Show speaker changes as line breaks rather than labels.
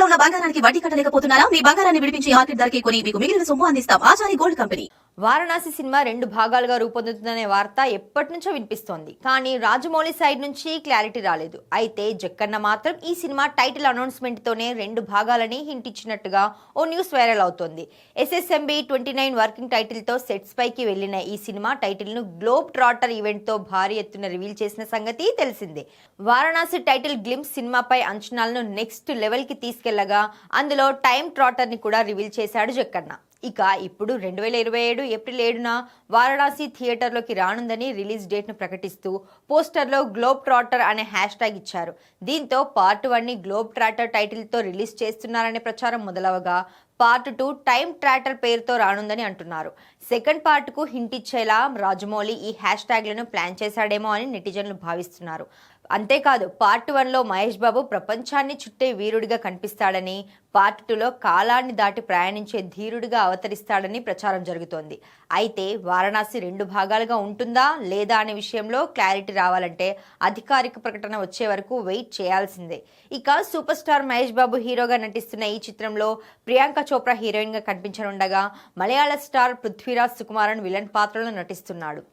తాకట్టులో ఉన్న బంగారానికి వడ్డీ కట్టలేకపోతున్నారా? మీ బంగారాన్ని విడిపించి మార్కెట్ ధరకే కొని మీకు మిగిలిన సొమ్ము అందిస్తాం. Achari gold company.
Varanasi cinema 2 భాగాలుగా రూపొందుతుందనే వార్త ఎప్పటి నుంచో వినిపిస్తోంది. కానీ రాజమౌళి సైడ్ నుంచి క్లారిటీ రాలేదు. అయితే జక్కన్న మాత్రం ఈ సినిమా టైటిల్ అనౌన్స్మెంట్ తోనే 2 భాగాలని హింట్ ఇచ్చినట్టుగా ఓ న్యూస్ వైరల్ అవుతోంది. SSMB 29 వర్కింగ్ టైటిల్ తో సెట్స్ పైకి వెళ్లిన ఈ సినిమా టైటిల్ ను గ్లోబ్ ట్రాటర్ ఈవెంట్ తో భారీ ఎత్తున రివీల్ చేసిన సంగతి తెలిసిందే. వారణాసి టైటిల్ గ్లింప్స్ సినిమాపై అంచనాలను నెక్స్ట్ లెవెల్ కి తీసుకెళ్లగా అందులో టైమ్ ట్రాటర్ ని కూడా రివీల్ చేశాడు జక్కన్న. ఇక ఇప్పుడు 2027 ఏప్రిల్ 7న వారణాసి థియేటర్లోకి రానుందని రిలీజ్ డేట్ ను ప్రకటిస్తూ పోస్టర్లో గ్లోబ్ ట్రాటర్ అనే హ్యాష్ ట్యాగ్ ఇచ్చారు. దీంతో పార్ట్ 1 ని గ్లోబ్ ట్రాటర్ టైటిల్ తో రిలీజ్ చేస్తున్నారనే ప్రచారం మొదలవగా పార్ట్ 2 టైమ్ ట్రాటర్ పేరుతో రానుందని అంటున్నారు. సెకండ్ పార్ట్ కు హింట్ ఇచ్చేలా రాజమౌళి ఈ హ్యాష్ ట్యాగ్లను ప్లాన్ చేశాడేమో అని నెటిజన్లు భావిస్తున్నారు. అంతేకాదు పార్ట్ 1లో మహేష్ బాబు ప్రపంచాన్ని చుట్టే వీరుడిగా కనిపిస్తాడని, పార్ట్ 2లో కాలాన్ని దాటి ప్రయాణించే ధీరుడిగా అవతరిస్తాడని ప్రచారం జరుగుతోంది. అయితే వారణాసి 2 భాగాలుగా ఉంటుందా లేదా అనే విషయంలో క్లారిటీ రావాలంటే అధికారిక ప్రకటన వచ్చే వరకు వెయిట్ చేయాల్సిందే. ఇక సూపర్ స్టార్ మహేష్ బాబు హీరోగా నటిస్తున్న ఈ చిత్రంలో ప్రియాంక చోప్రా హీరోయిన్ గా కనిపించనుండగా మలయాళ స్టార్ పృథ్వీరాజ్ సుకుమారన్ విలన్ పాత్రలో నటిస్తున్నాడు.